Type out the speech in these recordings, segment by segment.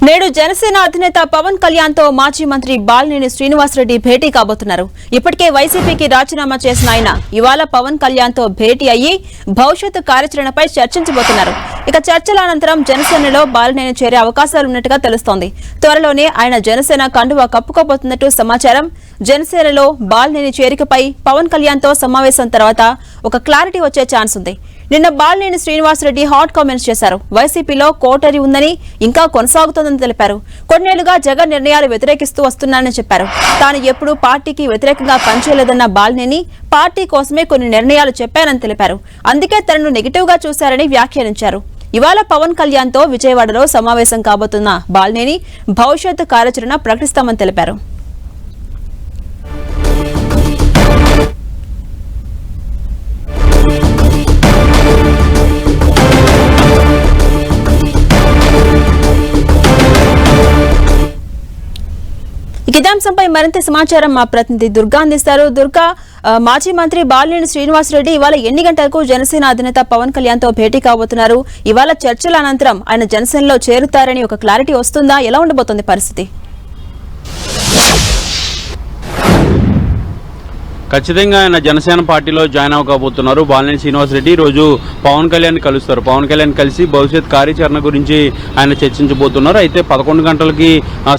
నేడు జనసేన అధినేత పవన్ కళ్యాణ్ తో మాజీ మంత్రి బాలినేని శ్రీనివాసరెడ్డి భేటీ కాబోతున్నారు. ఇప్పటికే వైసీపీకి రాజీనామా చేసిన ఆయన ఇవాళ పవన్ కళ్యాణ్ తో భేటీ అయ్యి భవిష్యత్తు కార్యాచరణపై చర్చించబోతున్నారు. ఇక చర్చల అనంతరం జనసేనలో బాలినేని చేరే అవకాశాలున్నట్టుగా తెలుస్తోంది. త్వరలోనే ఆయన జనసేన కండువా కప్పుకోబోతున్నట్టు సమాచారం. జనసేనలో బాలినేని చేరికపై పవన్ కళ్యాణ్ తో సమావేశం తర్వాత ఒక క్లారిటీ వచ్చే ఛాన్స్ ఉంది. నిన్న బాలినేని శ్రీనివాసరెడ్డి హాట్ కామెంట్స్ చేశారు. వైసీపీలో కోటరీ ఉందని, ఇంకా కొనసాగుతోందని తెలిపారు. కొన్నేళ్లుగా జగన్ నిర్ణయాలు వ్యతిరేకిస్తూ వస్తున్నానని చెప్పారు. తాను ఎప్పుడూ పార్టీకి వ్యతిరేకంగా పనిచేయలేదన్న బాలినేని పార్టీ కోసమే కొన్ని నిర్ణయాలు చెప్పారని తెలిపారు. అందుకే తనను నెగిటివ్ గా చూశారని వ్యాఖ్యానించారు. ఇవాళ పవన్ కళ్యాణ్ తో విజయవాడలో సమావేశం కాబోతున్న బాలినేని భవిష్యత్తు కార్యాచరణ ప్రకటిస్తామని తెలిపారు. ఇదే అంశంపై మరింత సమాచారం మా ప్రతినిధి దుర్గా అందిస్తారు. దుర్గా, మాజీ మంత్రి బాలినేని శ్రీనివాసరెడ్డి ఇవాళ ఎన్ని గంటలకు జనసేన అధినేత పవన్ కళ్యాణ్ తో భేటీ కాబోతున్నారు? ఇవాళ చర్చల అనంతరం ఆయన జనసేనలో చేరుతారని ఒక క్లారిటీ వస్తుందా? ఎలా ఉండబోతోంది పరిస్థితి? ఖచ్చితంగా ఆయన జనసేన పార్టీలో జాయిన్ అవ్వకపోతున్నారు. బాలినేని శ్రీనివాసరెడ్డి రోజు పవన్ కళ్యాణ్ కలుస్తారు. పవన్ కళ్యాణ్ కలిసి భవిష్యత్ కార్యాచరణ గురించి ఆయన చర్చించబోతున్నారు. అయితే 11 గంటలకి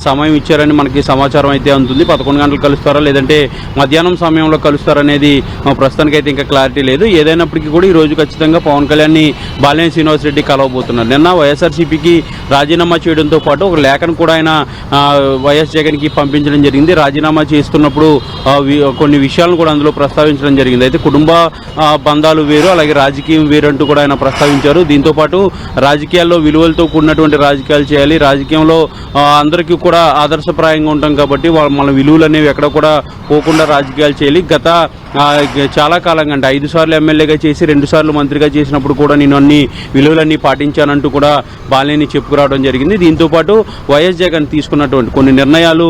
సమయం ఇచ్చారని మనకి సమాచారం అయితే ఉంటుంది. 11 గంటలు కలుస్తారా లేదంటే మధ్యాహ్నం సమయంలో కలుస్తారనేది ప్రస్తుతానికైతే ఇంకా క్లారిటీ లేదు. ఏదైనప్పటికీ కూడా ఈ రోజు ఖచ్చితంగా పవన్ కళ్యాణ్ని బాలినేని శ్రీనివాసరెడ్డి కలవబోతున్నారు. నిన్న వైఎస్ఆర్సీపీకి రాజీనామా చేయడంతో పాటు ఒక లేఖను కూడా ఆయన వైఎస్ జగన్కి పంపించడం జరిగింది. రాజీనామా చేస్తున్నప్పుడు కొన్ని విషయాలను కూడా అందులో ప్రస్తావించడం జరిగింది. అయితే కుటుంబ బంధాలు వేరు, అలాగే రాజకీయం వేరు అంటూ కూడా ఆయన ప్రస్తావించారు. దీంతో పాటు రాజకీయాల్లో విలువలతో కూడినటువంటి రాజకీయాలు చేయాలి, రాజకీయంలో అందరికీ కూడా ఆదర్శప్రాయంగా ఉంటాం కాబట్టి మన విలువలు అనేవి ఎక్కడ కూడా పోకుండా రాజకీయాలు చేయాలి. గత చాలా కాలంగా అంటే 5 సార్లు ఎమ్మెల్యేగా చేసి 2 సార్లు మంత్రిగా చేసినప్పుడు కూడా నేను అన్ని విలువలన్నీ పాటించానంటూ కూడా బాలినేని చెప్పుకురావడం జరిగింది. దీంతోపాటు వైఎస్ జగన్ తీసుకున్నటువంటి కొన్ని నిర్ణయాలు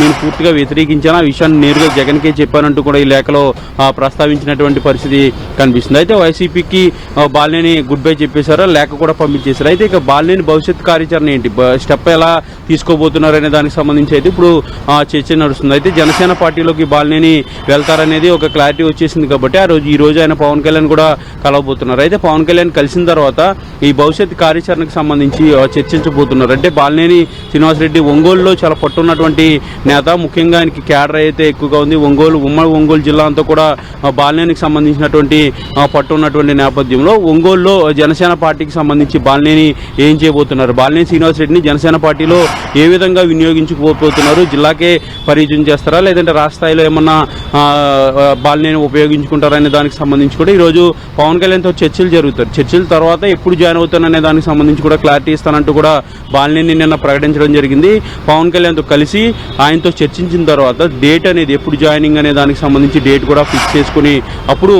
నేను పూర్తిగా వ్యతిరేకించాను, ఆ విషయాన్ని నేరుగా జగన్కే చెప్పానంటూ కూడా ఈ లేఖలో ప్రస్తావించినటువంటి పరిస్థితి కనిపిస్తుంది. అయితే వైసీపీకి బాలినేని గుడ్ బై చెప్పేశారు, లేఖ కూడా పంపించేశారు. అయితే ఇక బాలినేని భవిష్యత్ కార్యాచరణ ఏంటి, స్టెప్ ఎలా తీసుకోబోతున్నారు అనే దానికి సంబంధించి అయితే ఇప్పుడు చర్చ నడుస్తుంది. అయితే జనసేన పార్టీలోకి బాలినేని వెళ్తారనేది ఒక క్లారిటీ వచ్చేసింది కాబట్టి ఈ రోజు ఆయన పవన్ కళ్యాణ్ కూడా కలవబోతున్నారు. అయితే పవన్ కళ్యాణ్ కలిసిన తర్వాత ఈ భవిష్యత్ కార్యాచరణకు సంబంధించి చర్చించబోతున్నారు. అంటే బాలినేని శ్రీనివాసరెడ్డి ఒంగోలులో చాలా పట్టున్నటువంటి నేత, ముఖ్యంగా ఆయనకి క్యాడర్ అయితే ఎక్కువగా ఉంది. ఉమ్మడి ఒంగోలు జిల్లా అంతా కూడా బాలినేనికి సంబంధించినటువంటి పట్టు ఉన్నటువంటి నేపథ్యంలో ఒంగోలులో జనసేన పార్టీకి సంబంధించి బాలినేని ఏం చేయబోతున్నారు, బాలినేని శ్రీనివాసరెడ్డిని జనసేన పార్టీలో ఏ విధంగా వినియోగించుకోబోతున్నారు, జిల్లాకే పరిచయం చేస్తారా లేదంటే రాష్ట్ర స్థాయిలో ఏమన్నా బాలినేని ఉపయోగించుకుంటారనే దానికి సంబంధించి కూడా ఈరోజు పవన్ కళ్యాణ్తో చర్చలు జరుగుతారు. చర్చల తర్వాత ఎప్పుడు జాయిన్ అవుతారనే దానికి సంబంధించి కూడా క్లారిటీ ఇస్తానంటూ కూడా బాలినేని నిన్న ప్రకటించడం జరిగింది. పవన్ కళ్యాణ్తో కలిసి ఆయనతో చర్చించిన తర్వాత డేట్ అనేది ఎప్పుడు జాయినింగ్ అనే దానికి సంబంధించి డేట్ కూడా ఫిక్స్ చేసుకుని అప్పుడు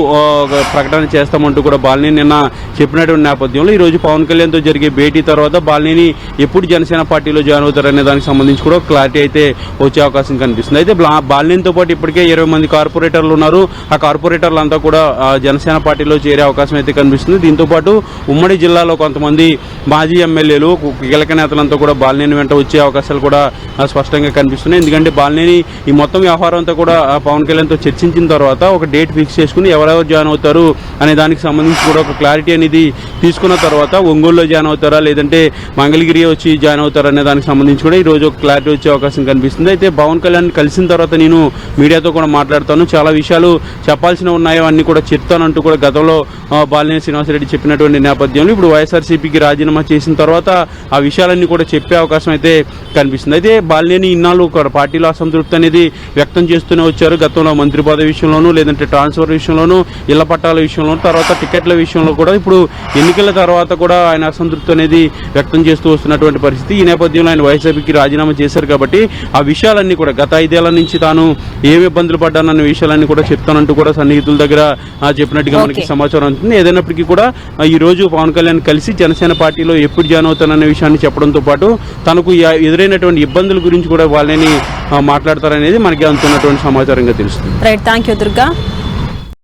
ప్రకటన చేస్తామంటూ కూడా బాలినేని నిన్న చెప్పినటువంటి నేపథ్యంలో ఈరోజు పవన్ కళ్యాణ్తో జరిగే భేటీ తర్వాత బాలినేని ఎప్పుడు జనసేన పార్టీలో జాయిన్ అవుతారనే దానికి సంబంధించి కూడా క్లారిటీ అయితే వచ్చే అవకాశం కనిపిస్తుంది. అయితే బాలినేనితో పాటు ఇప్పటికే 20 మంది కార్పొరేటర్లు ఉన్నారు. ఆ కార్పొరేటర్లు అంతా కూడా జనసేన పార్టీలో చేరే అవకాశం అయితే కనిపిస్తుంది. దీంతో పాటు ఉమ్మడి జిల్లాలో కొంతమంది మాజీ ఎమ్మెల్యేలు, కీలక నేతలంతా కూడా బాలినేని వెంట వచ్చే అవకాశాలు కూడా స్పష్టంగా కనిపిస్తున్నాయి. ఎందుకంటే బాలినేని ఈ మొత్తం వ్యవహారం అంతా కూడా పవన్ కళ్యాణ్తో చర్చించిన తర్వాత ఒక డేట్ ఫిక్స్ చేసుకుని ఎవరెవరు జాయిన్ అవుతారు అనే దానికి సంబంధించి కూడా ఒక క్లారిటీ అనేది తీసుకున్న తర్వాత ఒంగోలులో జాయిన్ అవుతారా లేదంటే మంగళగిరి వచ్చి జాయిన్ అవుతారా అనే దానికి సంబంధించి కూడా ఈ రోజు ఒక క్లారిటీ వచ్చే అవకాశం కనిపిస్తుంది. అయితే పవన్ కళ్యాణ్ కలిసిన తర్వాత నేను మీడియాతో కూడా మాట్లాడతాను, చాలా విషయాలు చెప్పాల్సిన ఉన్నాయో అన్ని కూడా చెప్తానంటూ కూడా గతంలో బాలినేని శ్రీనివాసరెడ్డి చెప్పినటువంటి నేపథ్యంలో ఇప్పుడు వైఎస్ఆర్సీపీకి రాజీనామా చేసిన తర్వాత ఆ విషయాలన్నీ కూడా చెప్పే అవకాశం అయితే కనిపిస్తుంది. అయితే బాలినేని ఇన్నాళ్ళు పార్టీలో అసంతృప్తి అనేది వ్యక్తం చేస్తూనే వచ్చారు. గతంలో మంత్రి పదవి విషయంలోనూ లేదంటే ట్రాన్స్ఫర్ విషయంలోనూ, ఇళ్ల పట్టాల విషయంలోనూ, తర్వాత టికెట్ల విషయంలో కూడా ఇప్పుడు ఎన్నికల తర్వాత కూడా ఆయన అసంతృప్తి అనేది వ్యక్తం చేస్తూ వస్తున్నటువంటి పరిస్థితి. ఈ నేపథ్యంలో ఆయన వైసీపీకి రాజీనామా చేశారు కాబట్టి ఆ విషయాలన్నీ కూడా గత 5 ఏళ్ల నుంచి తాను ఏమి ఇబ్బందులు పడ్డానన్న విషయాలన్నీ కూడా చెప్తానంటూ కూడా సన్నిహితుల దగ్గర చెప్పినట్టుగా మనకి సమాచారం ఉంటుంది. ఏదైనప్పటికీ కూడా ఈ రోజు పవన్ కళ్యాణ్ కలిసి జనసేన పార్టీలో ఎప్పుడు జాయిన్ అవుతానన్న విషయాన్ని చెప్పడంతో పాటు తనకు ఎదురైనటువంటి ఇబ్బందుల గురించి కూడా వాళ్ళని మాట్లాడతారనేది మనకి అందుతున్నటువంటి సమాచారంగా తెలుస్తుంది. Right, thank you Durga.